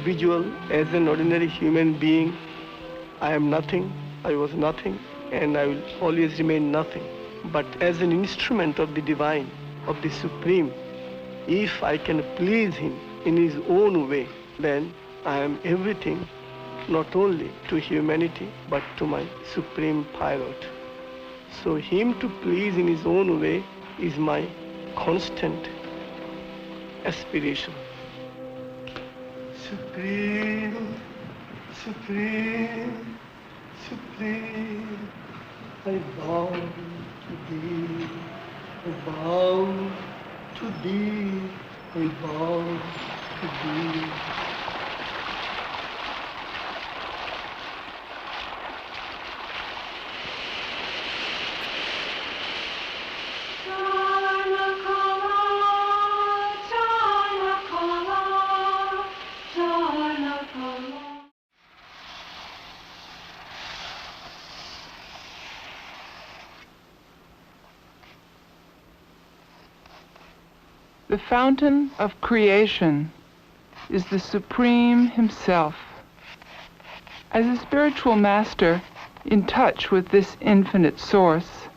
individual, as an ordinary human being, I am nothing, I was nothing, and I will always remain nothing. But as an instrument of the divine, of the Supreme, if I can please him in his own way, then I am everything, not only to humanity, but to my Supreme Pilot. So him to please in his own way is my constant aspiration. Supreme, Supreme, Supreme, I bow to thee, I bow to thee, I bow to thee. The fountain of creation is the Supreme Himself. As a spiritual master in touch with this infinite source,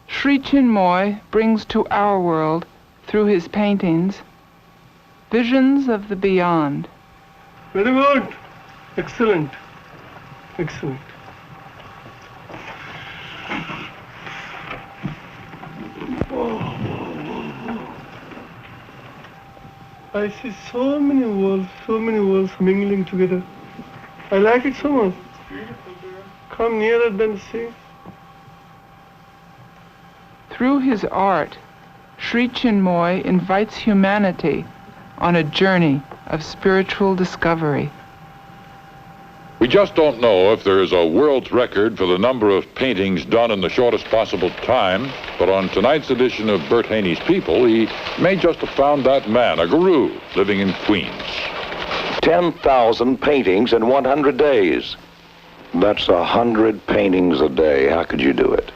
Shree Чинмой brings to our world, through his paintings, visions of the beyond. Very good. Excellent. Excellent. I see so many worlds mingling together. I like it so much. Come nearer than see. Through his art, Shree Чинмой invites humanity on a journey of spiritual discovery. We just don't know if there is a world's record for the number of paintings done in the shortest possible time, but on tonight's edition of Bert Haney's People, he may just have found that man, a guru, living in Queens. 10,000 paintings in 100 days. That's 100 paintings a day. How could you do it?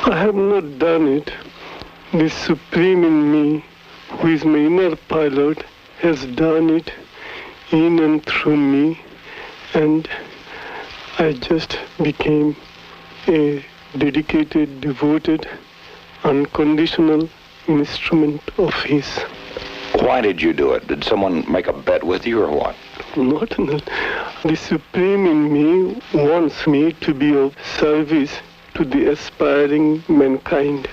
I have not done it. The Supreme in me, who is my inner pilot, has done it in and through me, and I just became a dedicated, devoted, unconditional instrument of his. Why did you do it? Did someone make a bet with you or what? Not. The Supreme in me wants me to be of service to the aspiring mankind.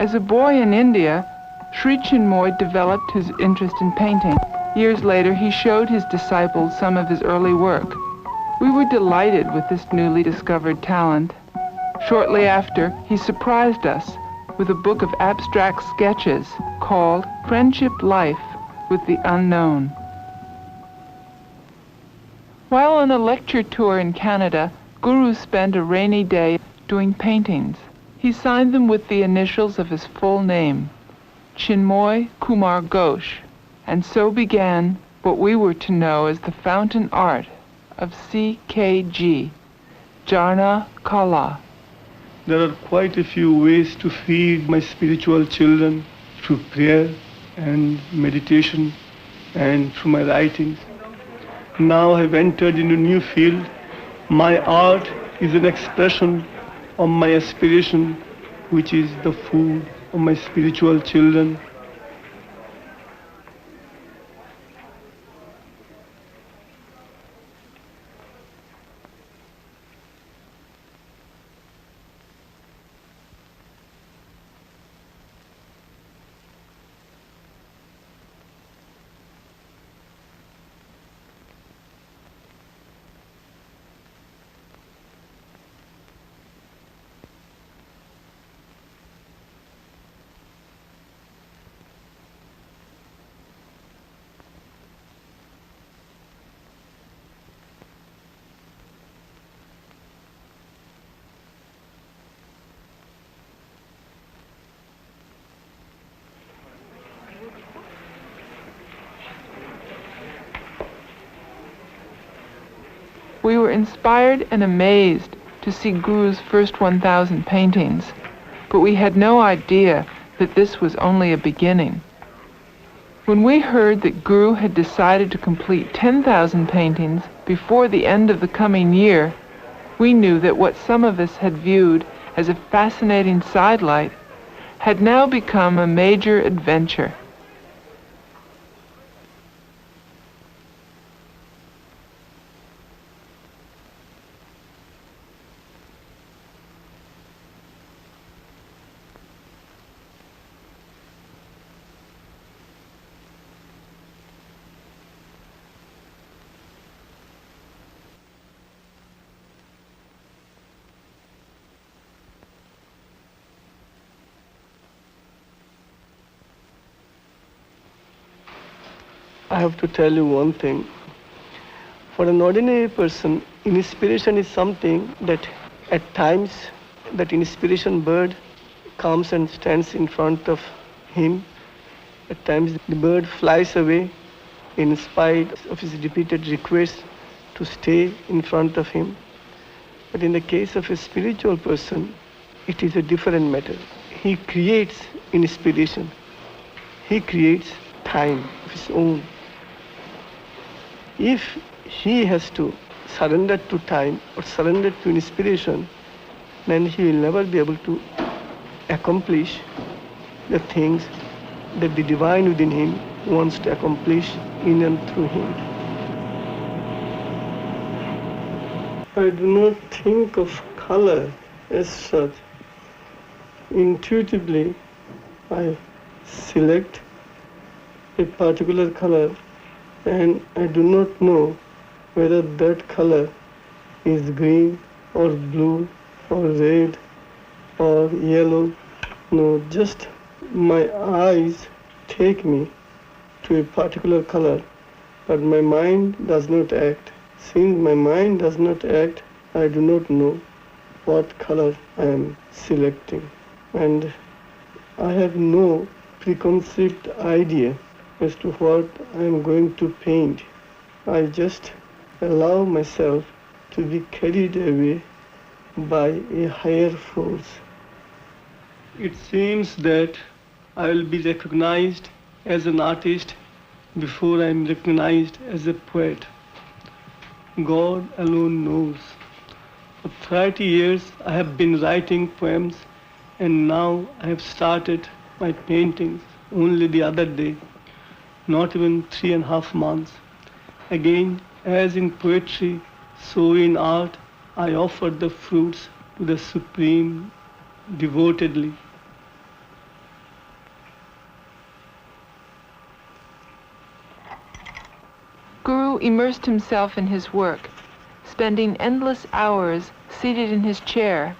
As a boy in India, Shree Чинмой developed his interest in painting. Years later, he showed his disciples some of his early work. We were delighted with this newly discovered talent. Shortly after, he surprised us with a book of abstract sketches called Friendship Life with the Unknown. While on a lecture tour in Canada, Guru spent a rainy day doing paintings. He signed them with the initials of his full name, Chinmoy Kumar Ghosh, and so began what we were to know as the fountain art of CKG, Jarna-Kali. There are quite a few ways to feed my spiritual children through prayer and meditation and through my writings. Now I've entered into a new field. My art is an expression of my aspiration, which is the food of my spiritual children. We were inspired and amazed to see Guru's first 1,000 paintings. but we had no idea that this was only a beginning. When we heard that Guru had decided to complete 10,000 paintings before the end of the coming year, we knew that what some of us had viewed as a fascinating sidelight had now become a major adventure. I have to tell you one thing. For an ordinary person, inspiration is something that at times that inspiration bird comes and stands in front of him. At times the bird flies away in spite of his repeated requests to stay in front of him. But in the case of a spiritual person, it is a different matter. He creates inspiration. He creates time of his own. If he has to surrender to time or surrender to inspiration, then he will never be able to accomplish the things that the divine within him wants to accomplish in and through him. I do not think of color as such. Intuitively, I select a particular color, and I do not know whether that color is green or blue or red or yellow. No, just my eyes take me to a particular color, but my mind does not act. Since my mind does not act, I do not know what color I am selecting. And I have no preconceived idea as to what I am going to paint. I just allow myself to be carried away by a higher force. It seems that I will be recognized as an artist before I am recognized as a poet. God alone knows. For 30 years I have been writing poems, and now I have started my paintings only the other day, not even 3.5 months. Again, as in poetry, so in art, I offer the fruits to the Supreme devotedly. Guru immersed himself in his work, spending endless hours seated in his chair,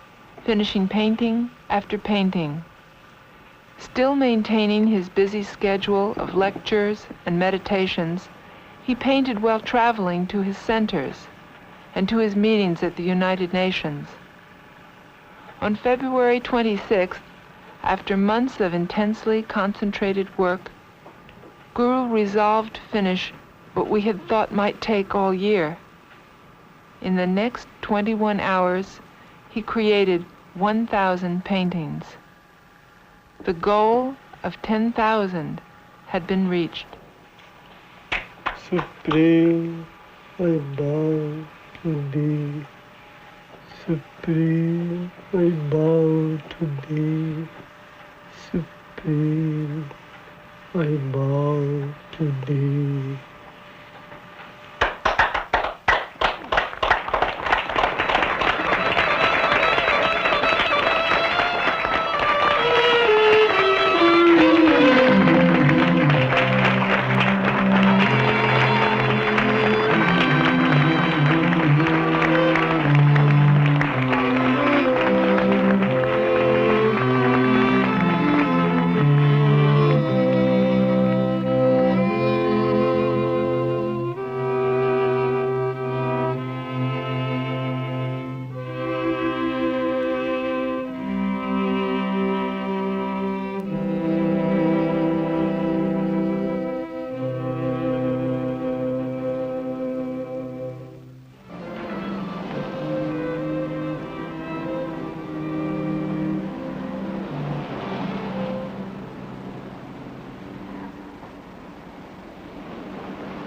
finishing painting after painting. Still maintaining his busy schedule of lectures and meditations, he painted while traveling to his centers and to his meetings at the United Nations. On February 26th, after months of intensely concentrated work, Guru resolved to finish what we had thought might take all year. In the next 21 hours, he created 1,000 paintings. The goal of 10,000 had been reached. Supreme, I bow to thee. Supreme, I bow to thee. Supreme, I bow to thee.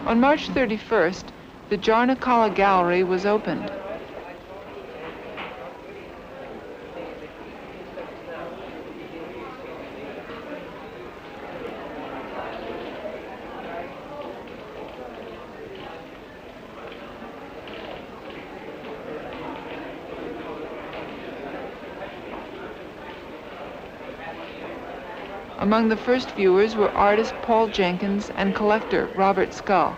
On March 31st, the Jarna-Kali gallery was opened. Among the first viewers were artist Paul Jenkins and collector Robert Scull.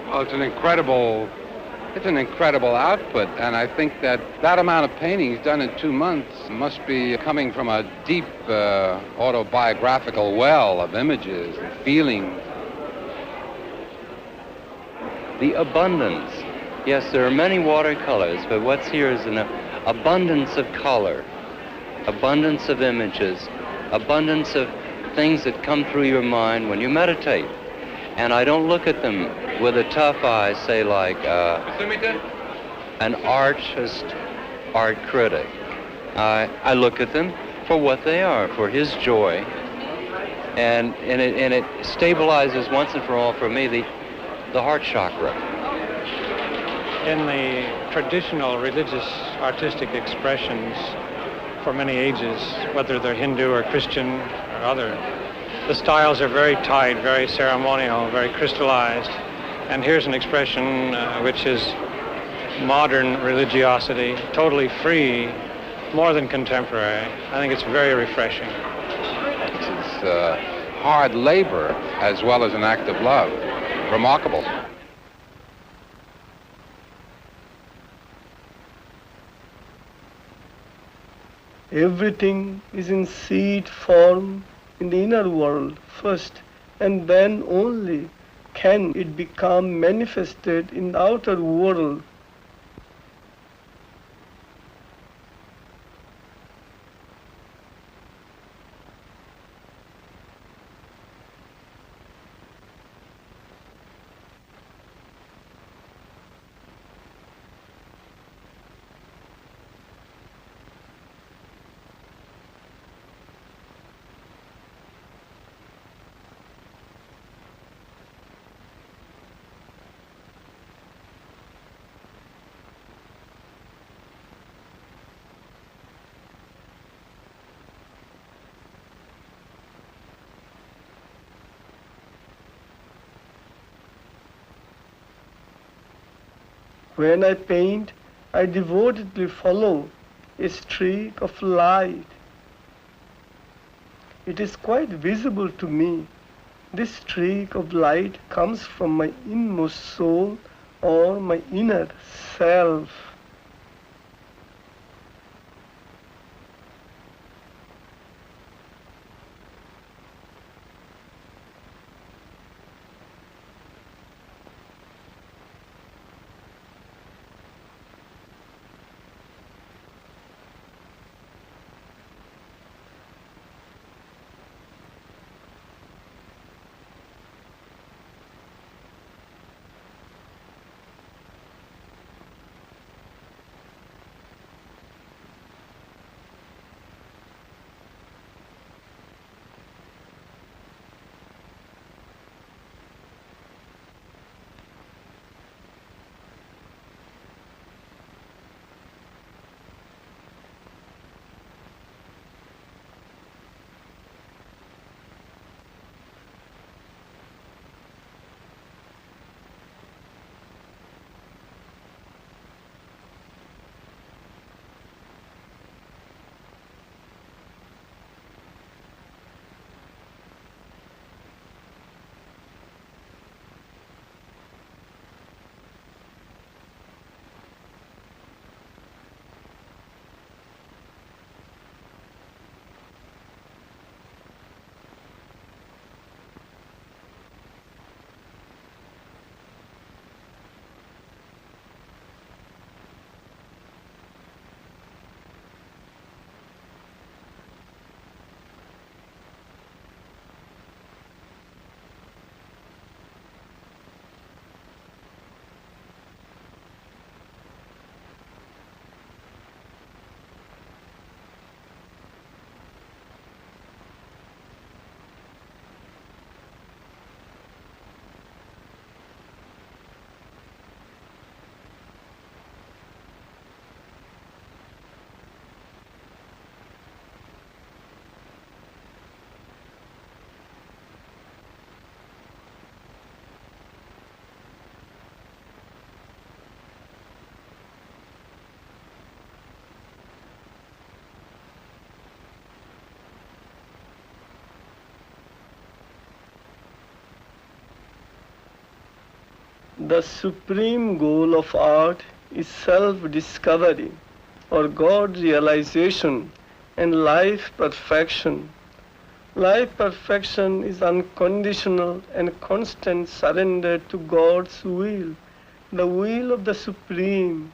Well, it's an incredible output, and I think that amount of paintings done in 2 months must be coming from a deep autobiographical well of images and feelings. The abundance. Yes, there are many watercolors, but what's here is an abundance of color, abundance of images, abundance of things that come through your mind when you meditate. And I don't look at them with a tough eye, say like an artist, art critic. I look at them for what they are, for his joy. And it stabilizes once and for all for me the heart chakra. In the traditional religious artistic expressions for many ages, whether they're Hindu or Christian or other, the styles are very tight, very ceremonial, very crystallized. And here's an expression which is modern religiosity, totally free, more than contemporary. I think it's very refreshing. It's hard labor as well as an act of love. Remarkable. Everything is in seed form in the inner world first, and then only can it become manifested in the outer world. When I paint, I devotedly follow a streak of light. It is quite visible to me. This streak of light comes from my inmost soul or my inner self. The supreme goal of art is self-discovery, or God realization, and life perfection. Life perfection is unconditional and constant surrender to God's will, the will of the Supreme.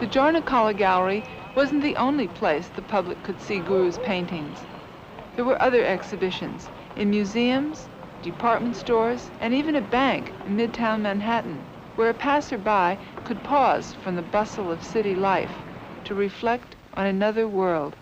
The Jarna-Kali gallery wasn't the only place the public could see Guru's paintings. There were other exhibitions in museums, department stores, and even a bank in Midtown Manhattan, where a passerby could pause from the bustle of city life to reflect on another world.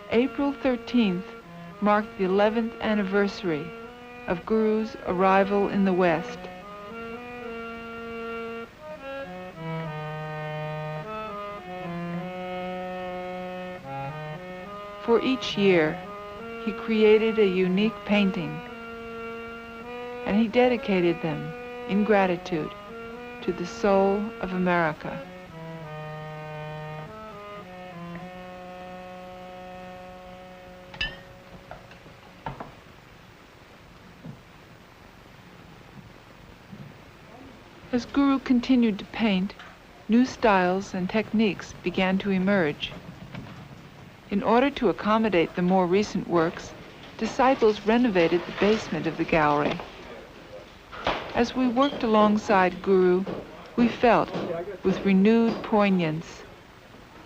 April 13th marked the 11th anniversary of Guru's arrival in the West. For each year, he created a unique painting, and he dedicated them in gratitude to the soul of America. As Guru continued to paint, new styles and techniques began to emerge. In order to accommodate the more recent works, disciples renovated the basement of the gallery. As we worked alongside Guru, we felt, with renewed poignance,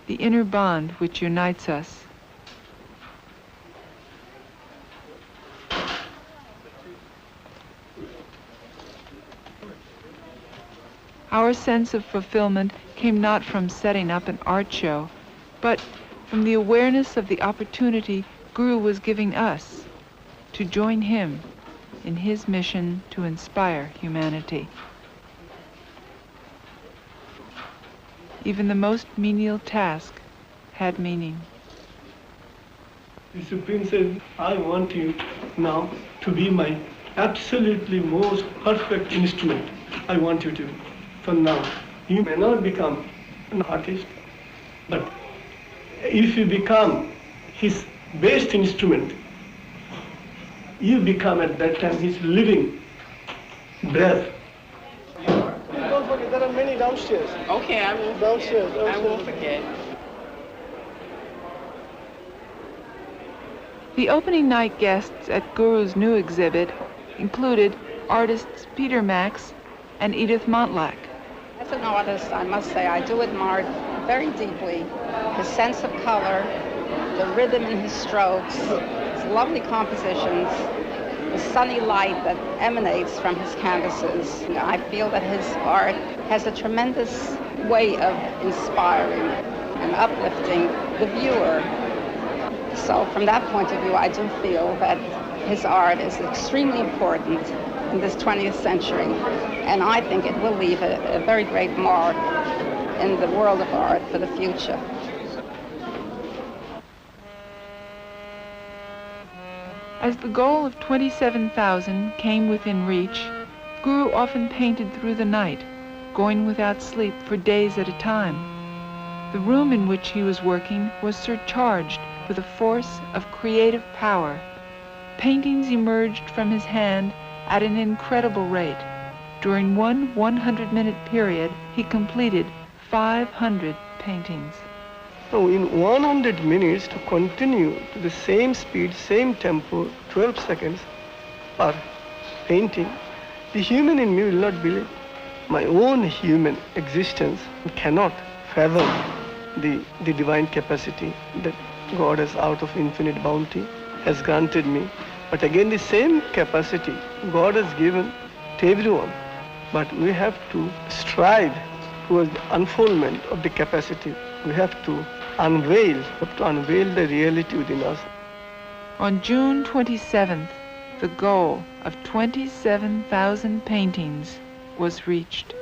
the inner bond which unites us. Our sense of fulfillment came not from setting up an art show, but from the awareness of the opportunity Guru was giving us to join him in his mission to inspire humanity. Even the most menial task had meaning. The Supreme said, I want you now to be my absolutely most perfect instrument. I want you to. From now, you may not become an artist, but if you become his best instrument, you become at that time his living breath. Don't forget, there are many downstairs. Okay, I won't Downstairs. forget. I won't forget. The opening night guests at Guru's new exhibit included artists Peter Max and Edith Montlack. As an artist, I must say, I do admire very deeply his sense of color, the rhythm in his strokes, his lovely compositions, the sunny light that emanates from his canvases. I feel that his art has a tremendous way of inspiring and uplifting the viewer. So from that point of view, I do feel that his art is extremely important in this 20th century, and I think it will leave a very great mark in the world of art for the future. As the goal of 27,000 came within reach, Guru often painted through the night, going without sleep for days at a time. The room in which he was working was surcharged with a force of creative power, paintings emerged from his hand at an incredible rate. During one 100-minute period, he completed 500 paintings. So in 100 minutes, to continue to the same speed, same tempo, 12 seconds per painting, the human in me will not believe. My own human existence cannot fathom the divine capacity that God has, out of infinite bounty, has granted me. But again, the same capacity God has given to everyone. But we have to strive towards the unfoldment of the capacity. We have to unveil the reality within us. On June 27th, the goal of 27,000 paintings was reached.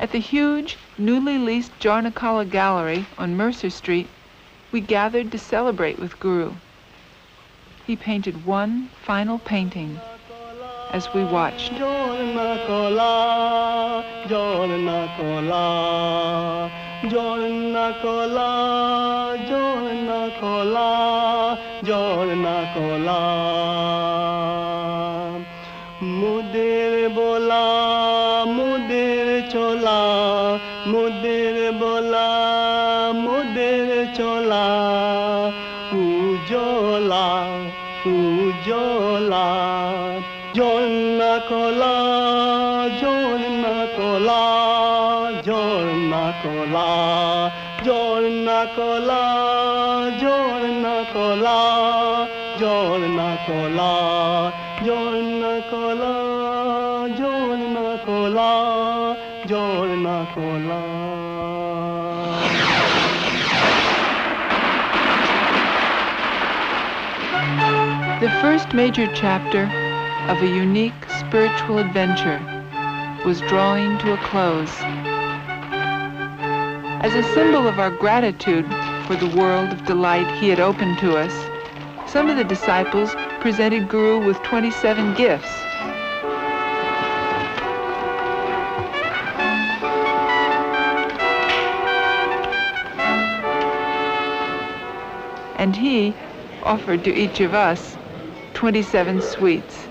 At the huge, newly leased Jarna-Kali gallery on Mercer Street, we gathered to celebrate with Guru. He painted one final painting as we watched. Jarna-Kali, Jarna-Kali, Jarna-Kali, Jarna-Kali, Jarna-Kali. Mudir bola, mudir chola, mudir bola, mudir chola, ujola, ujola. Jarna-Kali, Jarna-Kali, Jarna-Kali, Jarna-Kali, Jarna-Kali, Jarna-Kali, Jarna-Kali, Jarna-Kali, Jarna-Kali. The first major chapter of a unique spiritual adventure was drawing to a close. As a symbol of our gratitude for the world of delight he had opened to us, some of the disciples presented Guru with 27 gifts. And he offered to each of us 27 sweets.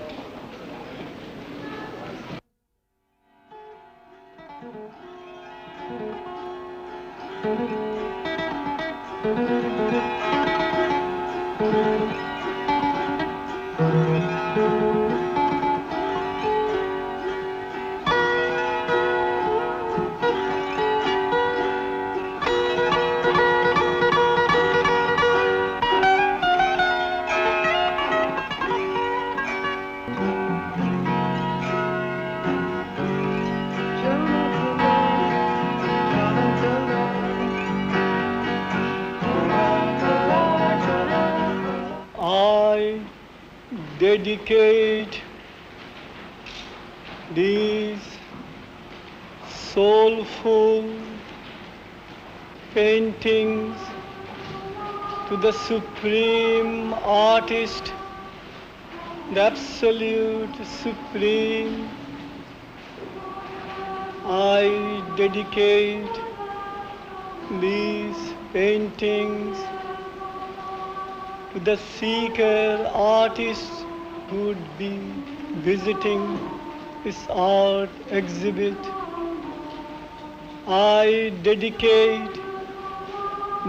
I dedicate these soulful paintings to the Supreme Artist, the Absolute Supreme. I dedicate these paintings to the seeker artists who would be visiting this art exhibit. I dedicate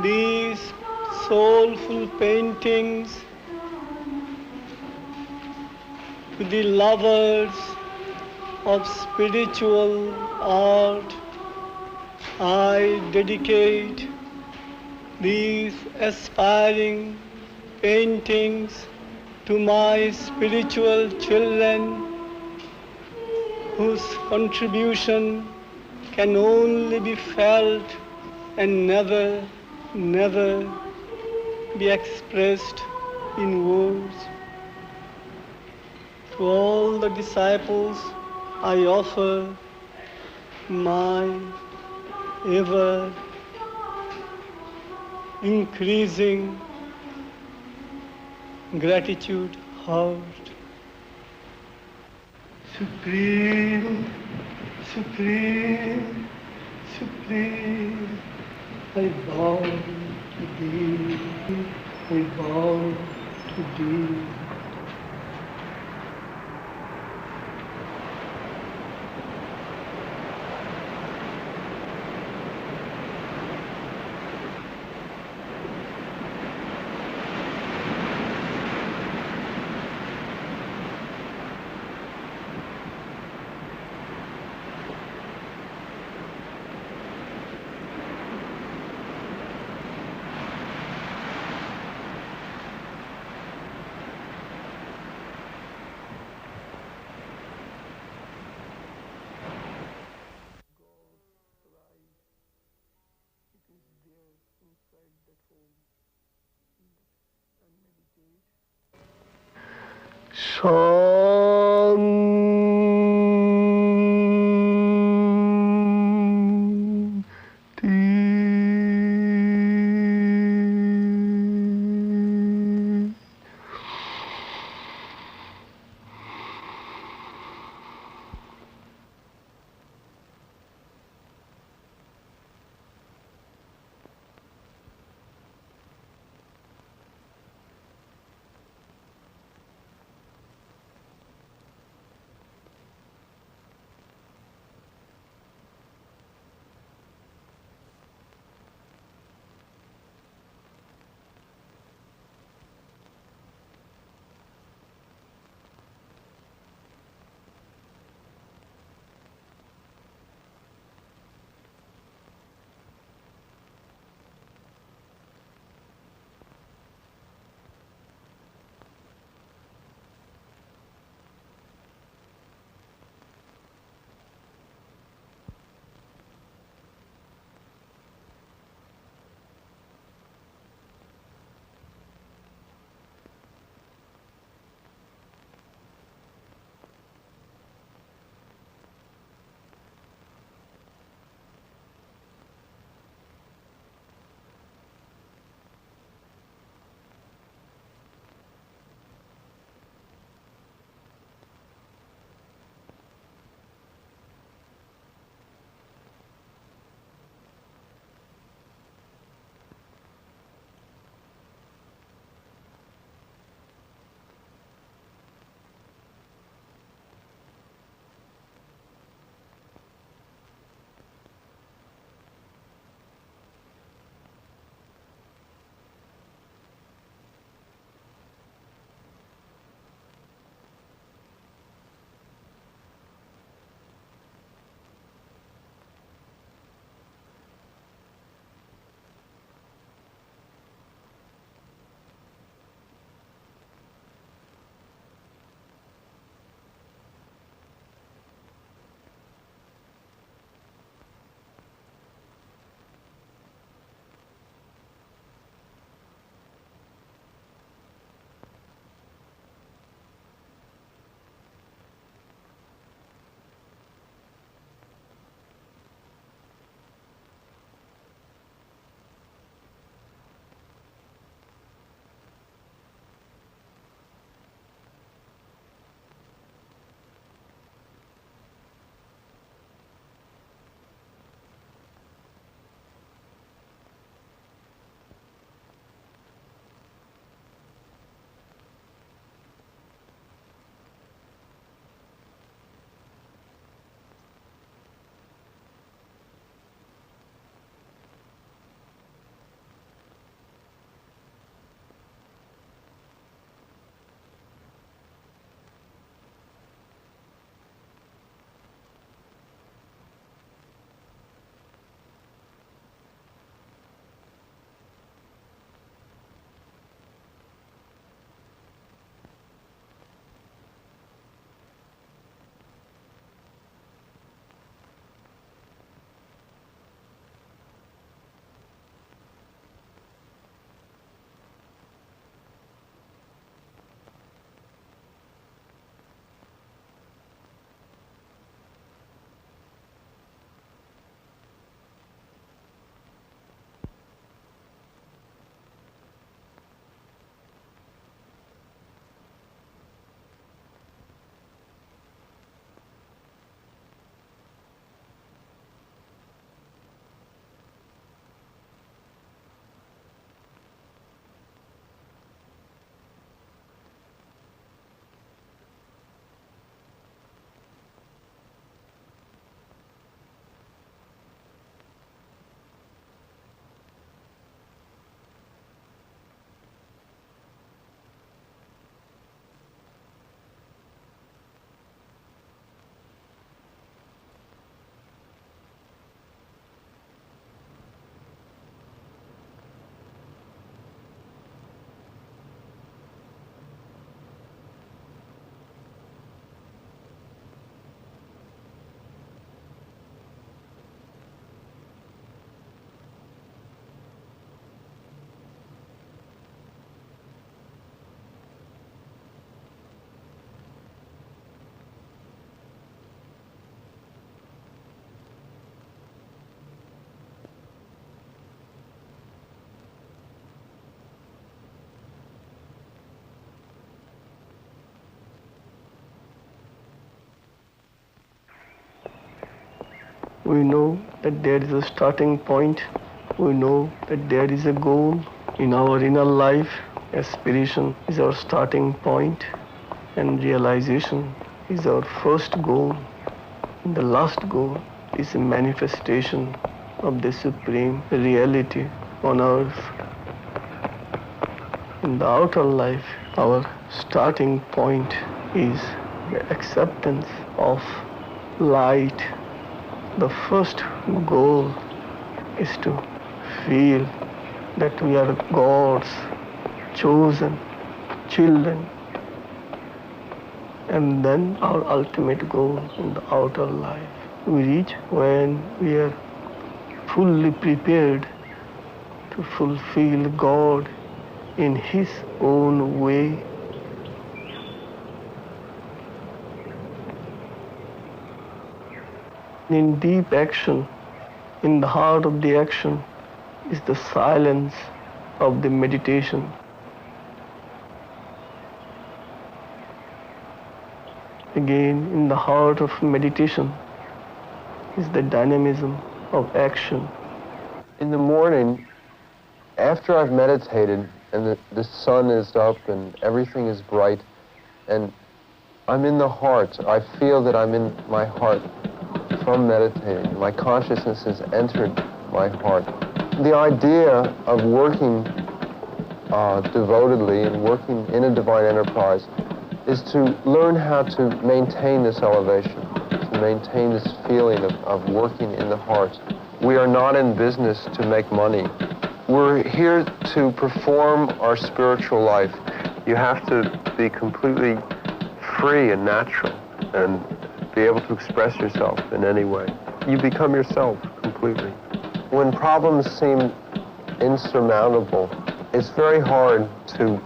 these soulful paintings to the lovers of spiritual art. I dedicate these aspiring paintings to my spiritual children, whose contribution can only be felt and never, never be expressed in words. To all the disciples I offer my ever increasing gratitude heart. Supreme, supreme, supreme, I bow to thee, I bow to thee. We know that there is a starting point. We know that there is a goal. In our inner life, aspiration is our starting point, and realization is our first goal. And the last goal is a manifestation of the supreme reality on earth. In the outer life, our starting point is the acceptance of light. The first goal is to feel that we are God's chosen children. And then our ultimate goal in the outer life we reach when we are fully prepared to fulfill God in His own way. In deep action, in the heart of the action, is the silence of the meditation. Again, in the heart of meditation is the dynamism of action. In the morning, after I've meditated and the sun is up and everything is bright and I'm in the heart, I feel that I'm in my heart from meditating. My consciousness has entered my heart. The idea of working devotedly and working in a divine enterprise is to learn how to maintain this elevation, to maintain this feeling of working in the heart. We are not in business to make money. We're here to perform our spiritual life. You have to be completely free and natural and be able to express yourself in any way. You become yourself completely. When problems seem insurmountable, it's very hard to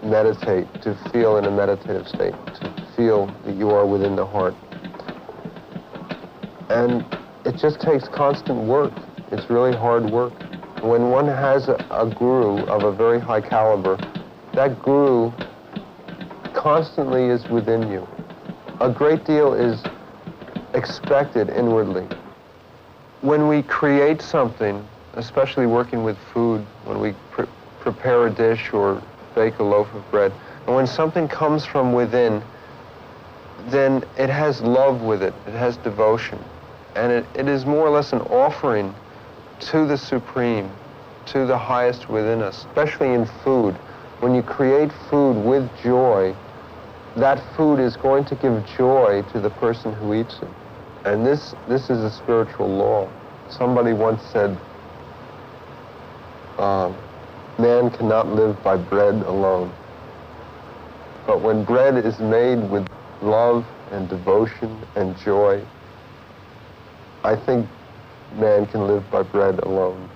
meditate, to feel in a meditative state, to feel that you are within the heart. And it just takes constant work. It's really hard work. When one has a guru of a very high caliber, that guru constantly is within you. A great deal is expected inwardly. When we create something, especially working with food, when we prepare a dish or bake a loaf of bread, and when something comes from within, then it has love with it, it has devotion. And it is more or less an offering to the Supreme, to the highest within us, especially in food. When you create food with joy, that food is going to give joy to the person who eats it. And this is a spiritual law. Somebody once said, man cannot live by bread alone. But when bread is made with love and devotion and joy, I think man can live by bread alone.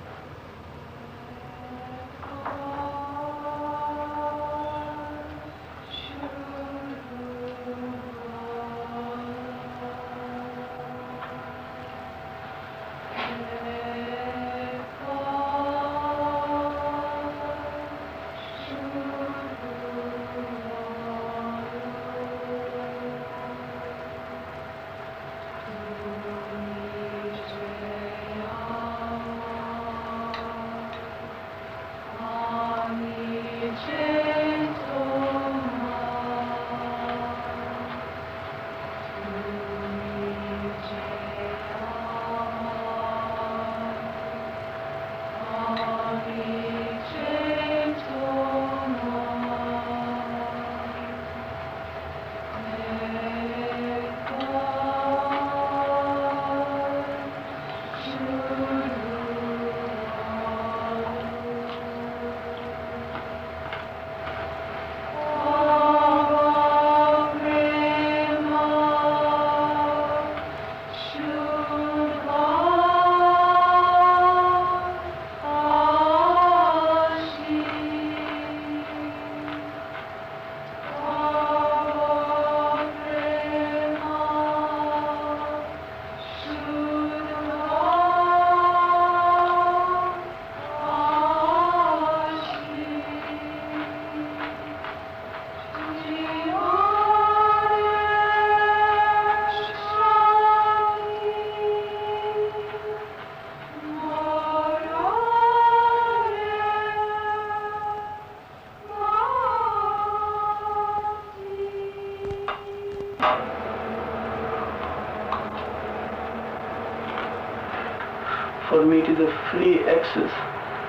for me it is a free access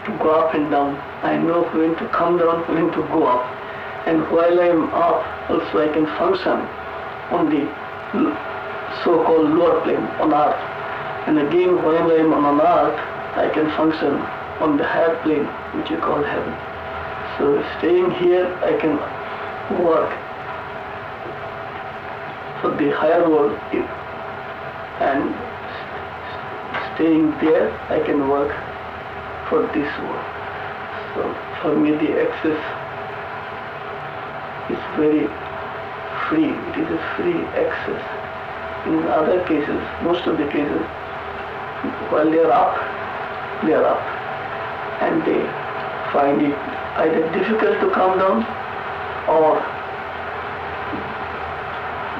to go up and down. I know when to come down, when to go up. And while I am up, also I can function on the so-called lower plane, on earth. And again, while I am on earth, I can function on the higher plane, which you call heaven. So staying here, I can work for the higher world, and staying there, I can work for this world. So for me, the access is very free. It is a free access. In other cases, most of the cases, while they are up, and they find it either difficult to come down, or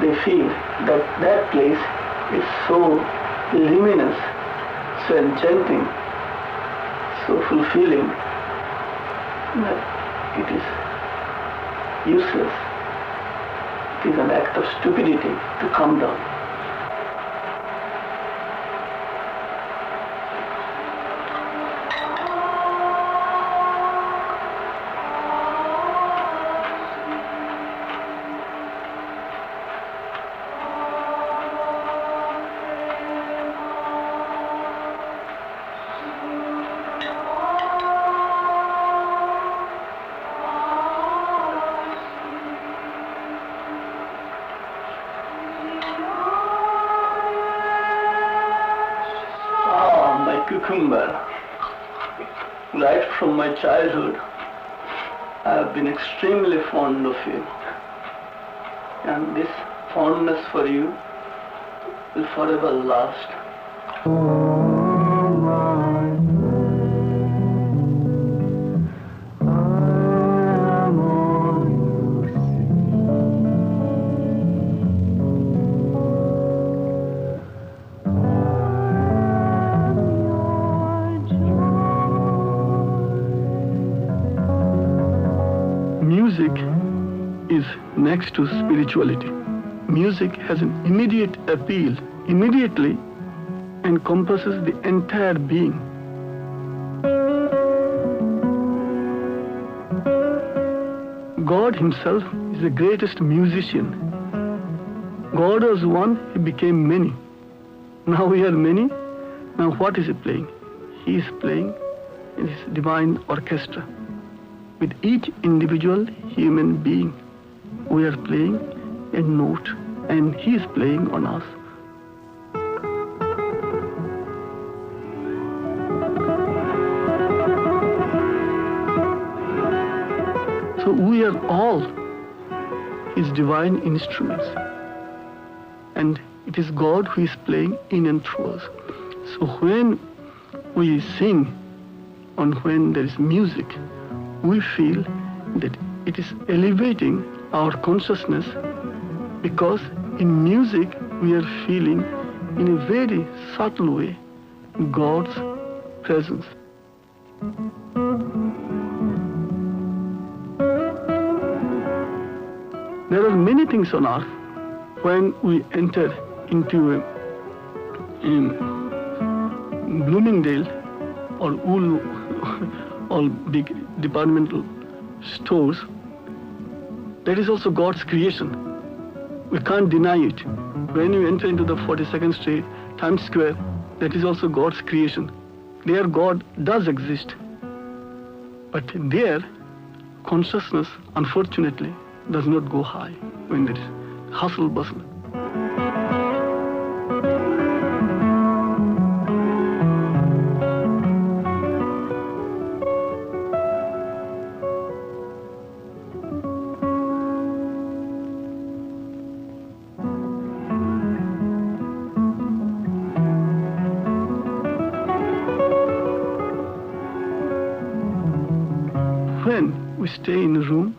they feel that that place is so luminous, so enchanting, so fulfilling, that it is useless. It is an act of stupidity to come down. Right from my childhood, I have been extremely fond of you. And this fondness for you will forever last. Music is next to spirituality. Music has an immediate appeal, immediately encompasses the entire being. God himself is the greatest musician. God was one, he became many. Now we are many. Now what is he playing? He is playing in his divine orchestra. With each individual human being, we are playing a note, and he is playing on us. So we are all his divine instruments, and it is God who is playing in and through us. So when we sing, and when there is music, we feel that it is elevating our consciousness, because in music we are feeling in a very subtle way God's presence. There are many things on earth. When we enter into Bloomingdale or Wool, all big departmental stores, that is also God's creation. We can't deny it. When you enter into the 42nd Street, Times Square, that is also God's creation. There God does exist. But there, consciousness, unfortunately, does not go high when there is hustle bustle. When we stay in a room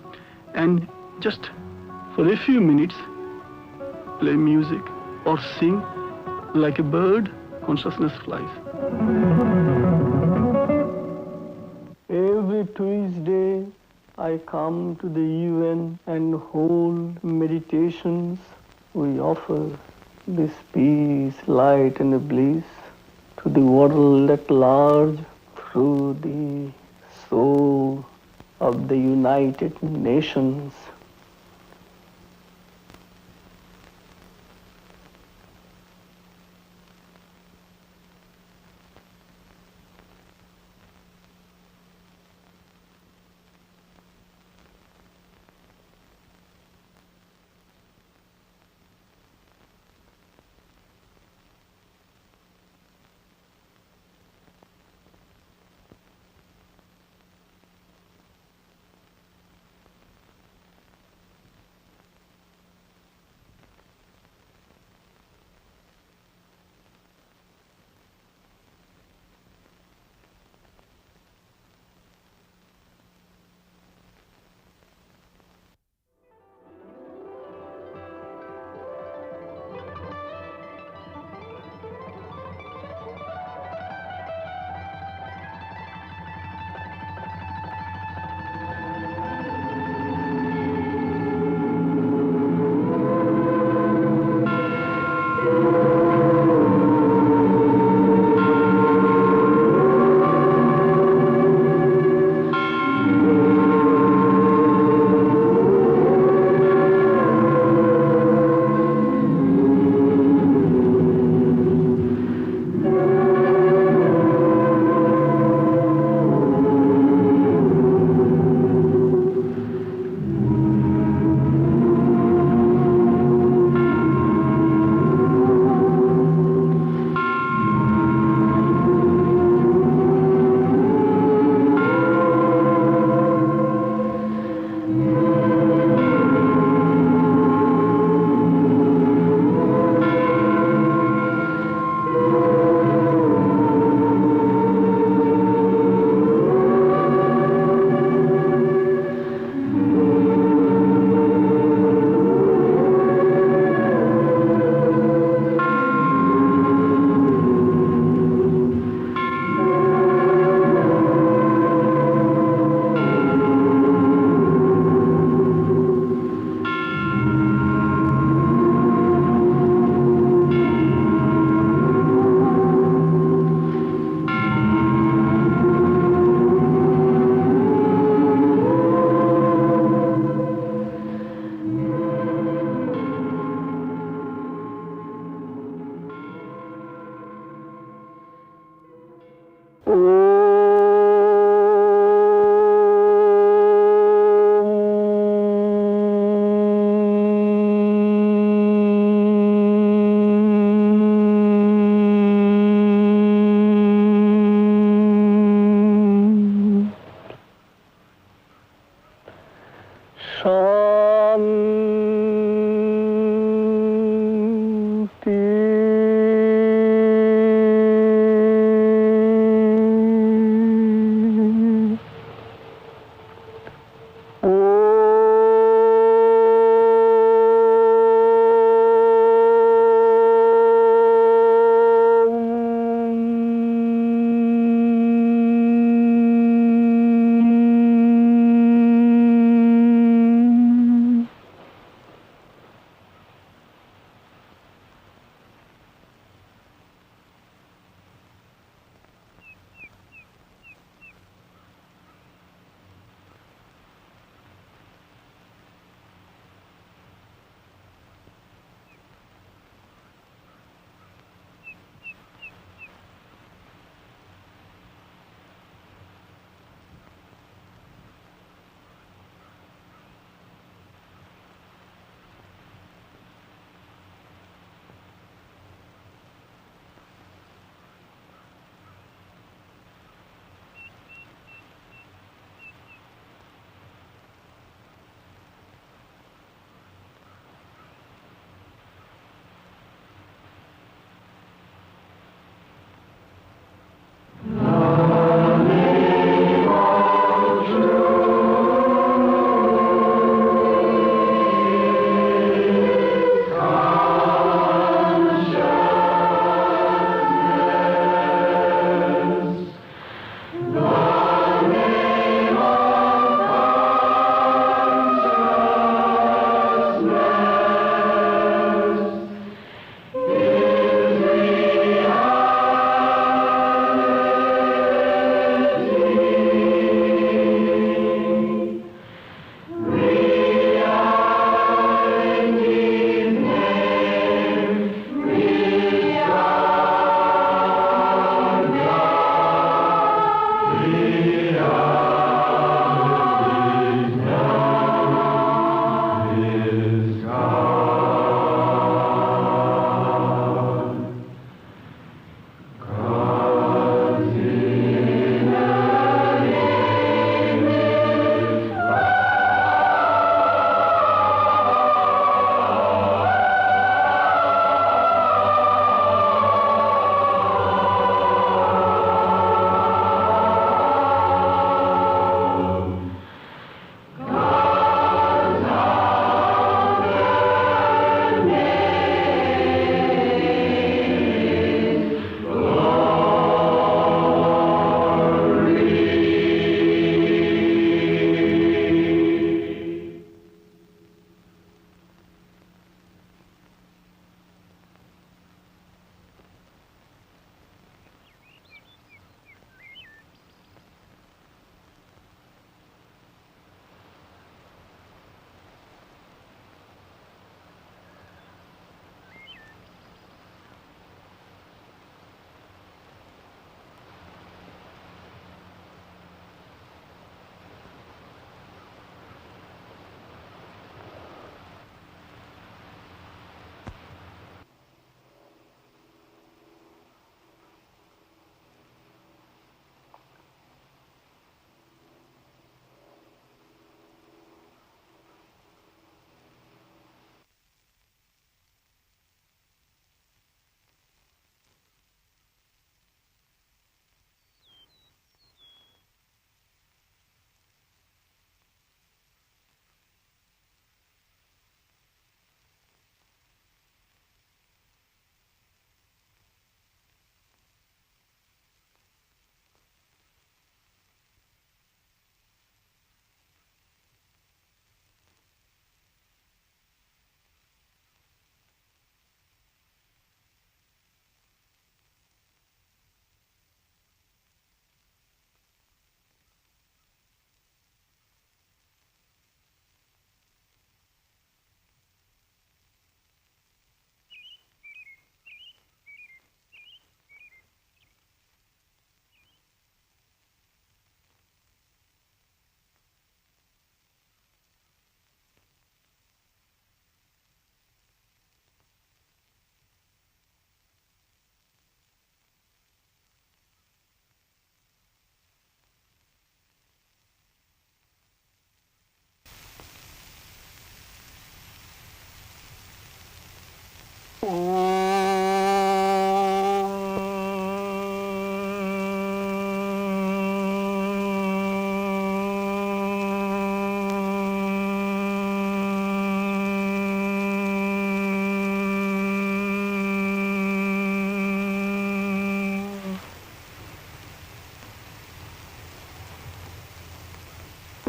and just for a few minutes play music or sing, like a bird, consciousness flies. Every Tuesday I come to the UN and hold meditations. We offer this peace, light and bliss to the world at large through the soul of the United Nations.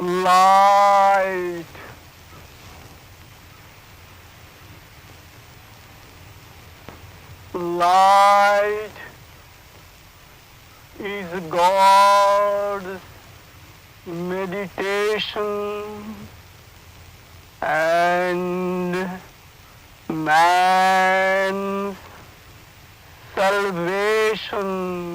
light. Light is God's meditation and man's salvation.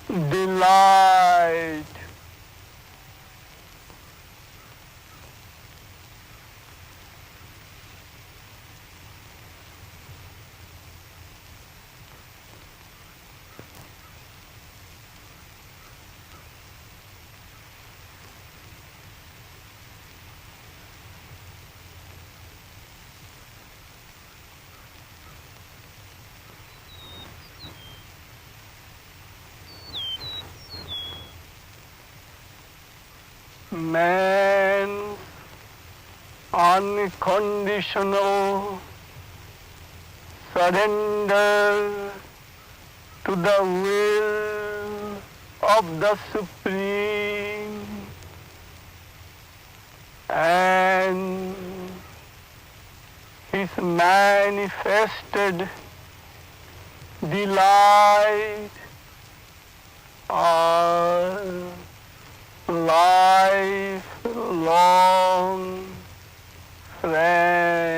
Delight. Man's unconditional surrender to the will of the Supreme and His manifested delight are lifelong friend.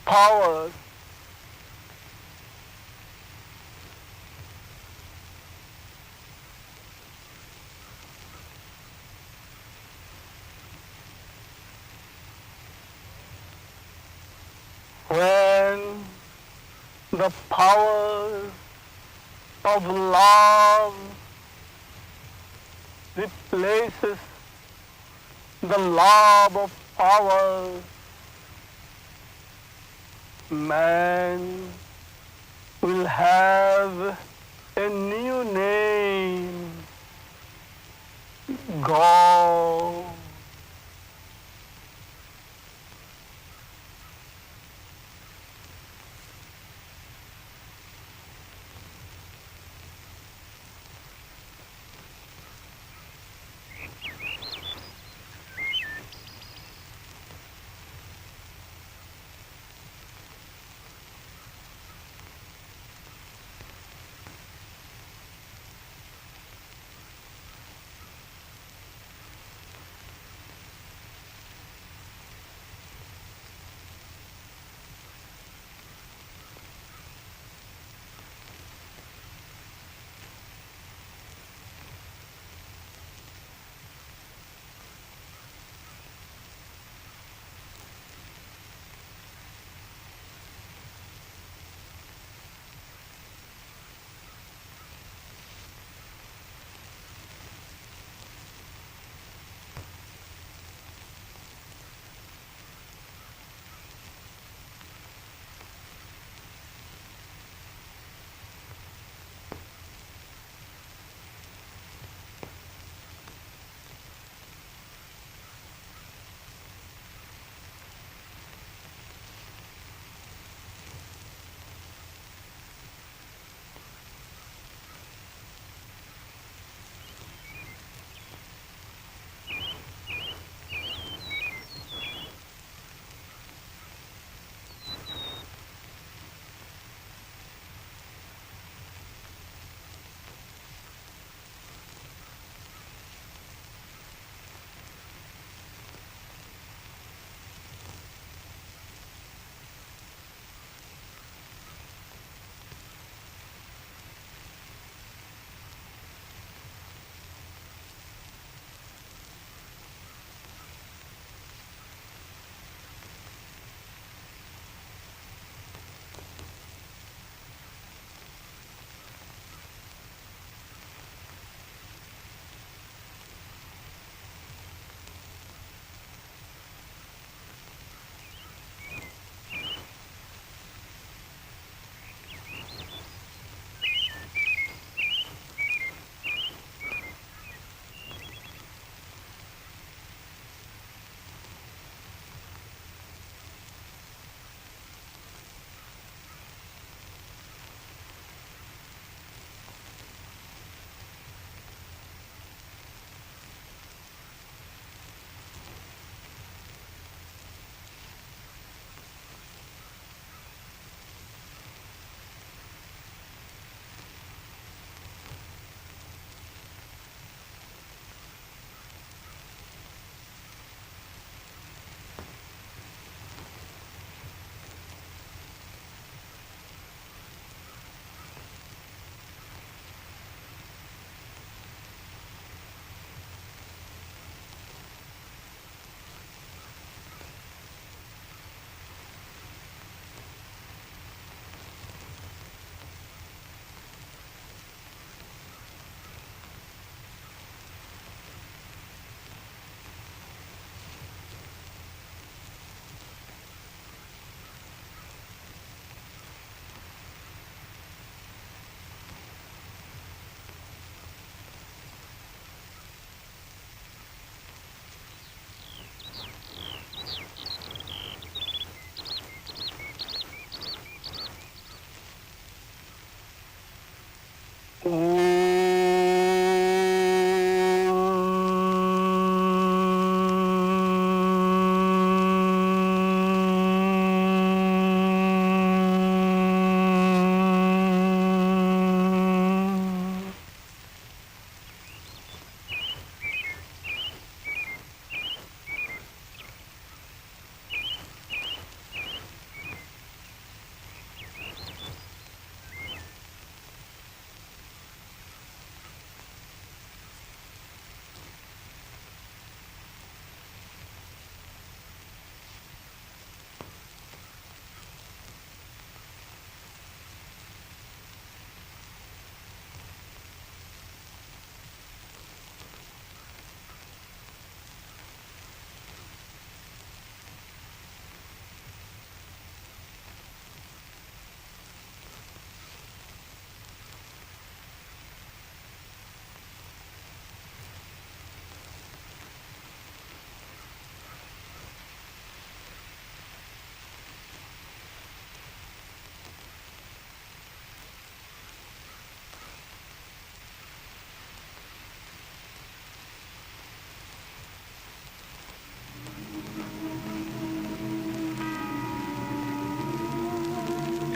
powers when the power of love replaces the love of power, man will have a new name, God.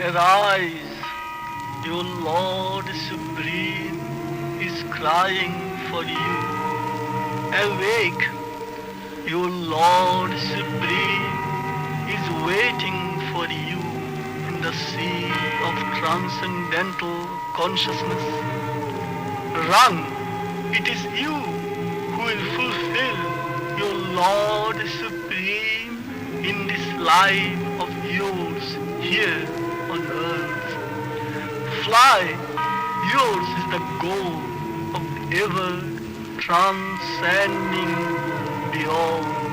Arise, your Lord Supreme is crying for you. Awake, your Lord Supreme is waiting for you in the sea of transcendental consciousness. Run, it is you who will fulfill your Lord Supreme in this life of yours here on earth. Fly, yours is the goal of ever transcending beyond.